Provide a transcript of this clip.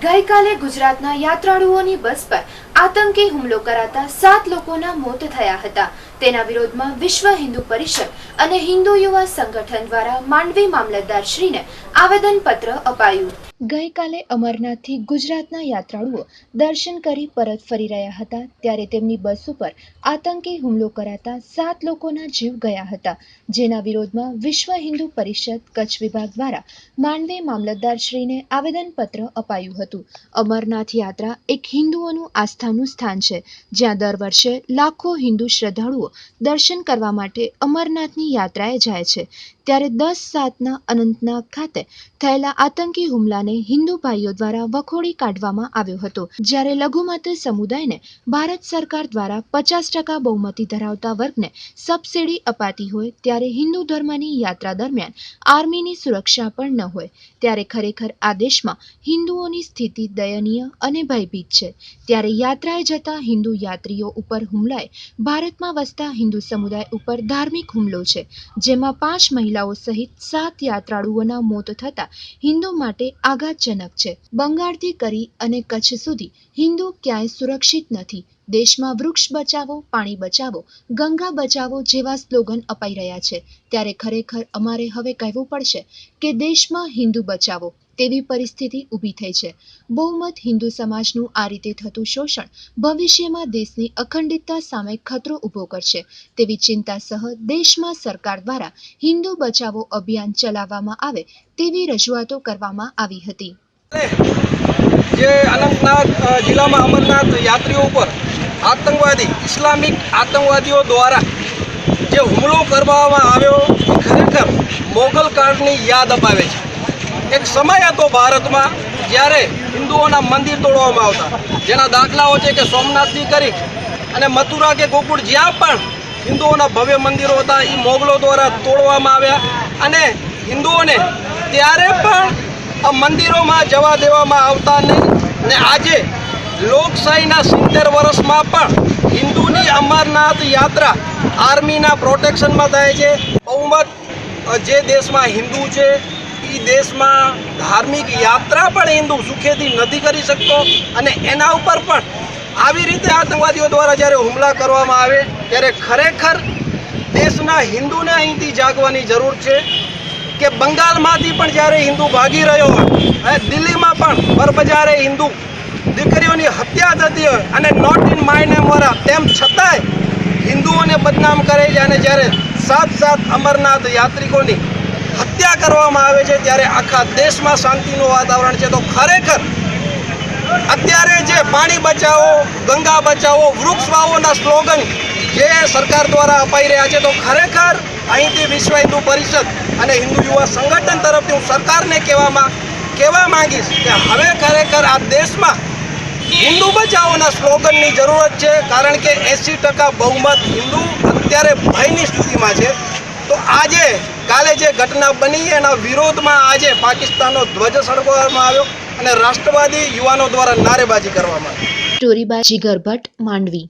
ગઈકાલે ગુજરાતના યાત્રાળુઓની બસ પર આતંકી હુમલો કરાતા 7 લોકોના મોત થયા હતા। તેના વિરોધમાં વિશ્વ હિન્દુ પરિષદ અને હિન્દુ યુવા સંગઠન દ્વારા માંડવી મામલતદારશ્રીને આવેદનપત્ર અપાયું। ગઈકાલે અમરનાથથી ગુજરાતના યાત્રાળુઓ દર્શન કરી પરત ફરી રહ્યા હતા ત્યારે તેમની બસ ઉપર આતંકી હુમલો કરાતા 7 લોકોના જીવ ગયા હતા, જેના વિરોધમાં વિશ્વ હિન્દુ પરિષદ કચ્છ વિભાગ દ્વારા માંડવી મામલતદારશ્રીને આવેદનપત્ર અપાયું હતું। અમરનાથ યાત્રા એક હિન્દુઓનું આસ્થાનું સ્થાન છે, જ્યાં દર વર્ષે લાખો હિન્દુ શ્રદ્ધાળુઓ દર્શન કરવા માટે અમરનાથની યાત્રાએ જાય છે। ત્યારે 10/7ના અનંતનાગ ખાતે થયેલા આતંકી હુમલાને હિન્દુ ભાઈઓ દ્વારા વખોડી કાઢવામાં આવ્યો હતો। જ્યારે લઘુમતી સમુદાયને ભારત સરકાર દ્વારા 50% બહુમતી ધરાવતા વર્ગને સબસિડી અપાતી હોય ત્યારે હિન્દુ ધર્મની યાત્રા દરમિયાન આર્મીની સુરક્ષા પણ ન હોય ત્યારે ખરેખર આ દેશમાં હિન્દુઓની સ્થિતિ દયનીય અને ભયભીત છે। ત્યારે યાત્રાએ જતા હિન્દુ યાત્રીઓ ઉપર હુમલાએ ભારતમાં વસતા હિન્દુ સમુદાય ઉપર ધાર્મિક હુમલો છે, જેમાં 5 મહિલાઓ સહિત 7 યાત્રાળુઓના મોત થતા હિન્દુ માટે આઘાતજનક છે। બંગાળથી કરી અને કચ્છ સુધી હિન્દુ ક્યાંય સુરક્ષિત નથી। દેશમાં વૃક્ષ બચાવો, પાણી બચાવો, ગંગા બચાવો જેવા સ્લોગન અપાઈ રહ્યા છે। ત્યારે ખરેખર અમારે હવે કહેવું પડશે કે દેશમાં હિન્દુ બચાવો તેવી પરિસ્થિતિ ઊભી થઈ છે। બહુમત હિન્દુ સમાજનું આ રીતે થતું શોષણ ભવિષ્યમાં દેશની અખંડિતતા સામે ખતરો ઊભો કરશે તેવી ચિંતા સહ દેશમાં સરકાર દ્વારા હિન્દુ બચાવો અભિયાન ચલાવવામાં આવે તેવી રજૂઆતો કરવામાં આવી હતી। જે અનંતનાગ જિલ્લામાં અમરનાથ યાત્રીઓ ઉપર આતંકવાદી ઇસ્લામિક આતંકવાદીઓ દ્વારા જે હુમલો કરવામાં આવ્યો એ ખરેખર મોગલ કાળની યાદ અપાવે છે। એક સમય હતો ભારતમાં જ્યારે હિન્દુઓના મંદિર તોડવામાં આવતા, જેના દાખલાઓ છે કે સોમનાથથી કરી અને મથુરા કે ગોકુળ જ્યાં પણ હિન્દુઓના ભવ્ય મંદિરો હતા એ મોગલો દ્વારા તોડવામાં આવ્યા અને હિન્દુઓને ત્યારે પણ મંદિરોમાં જવા દેવામાં આવતા નહીં। અને આજે લોકશાહીના 70 વર્ષમાં પણ હિન્દુની અમરનાથ યાત્રા આર્મીના પ્રોટેક્શનમાં થાય છે। બહુમત જે દેશમાં હિન્દુ છે એ દેશમાં ધાર્મિક યાત્રા પણ હિન્દુ સુખેથી નથી કરી શકતો અને એના ઉપર પણ આવી રીતે આતંકવાદીઓ દ્વારા જ્યારે હુમલા કરવામાં આવે ત્યારે ખરેખર દેશના હિન્દુને અહીંથી જાગવાની જરૂર છે કે બંગાળમાંથી પણ જ્યારે હિન્દુ ભાગી રહ્યો હોય, દિલ્હીમાં પણ બરબજારે હિન્દુ દીકરીઓની હત્યા થતી હોય અને નોટ ઇન માય નેમ વાળા તેમ છતાંય હિન્દુઓને બદનામ કરે છે અને જ્યારે 7 અમરનાથ યાત્રિકોની હત્યા કરવામાં આવે છે ત્યારે આખા દેશમાં શાંતિનું વાતાવરણ છે। તો ખરેખર અત્યારે જે પાણી બચાવો, ગંગા બચાવો, વૃક્ષ વાવોના સ્લોગન જે સરકાર દ્વારા અપાઈ રહ્યા છે, તો ખરેખર અહીંથી વિશ્વ હિન્દુ પરિષદ અને હિન્દુ યુવા સંગઠન તરફથી હું સરકારને કહેવા માંગીશ કે હવે ખરેખર આ દેશમાં હિન્દુ બચાવોના સ્લોગનની જરૂરત છે, કારણ કે 80% બહુમત હિન્દુ અત્યારે ભયની સ્થિતિમાં છે। તો આજે કાલે જે ઘટના બની એના વિરોધમાં આજે પાકિસ્તાનનો ધ્વજ સળગાવવામાં આવ્યો અને રાષ્ટ્રવાદી યુવાનો દ્વારા નારેબાજી કરવામાં આવી। Story by Jigar Bhatt, Mandvi.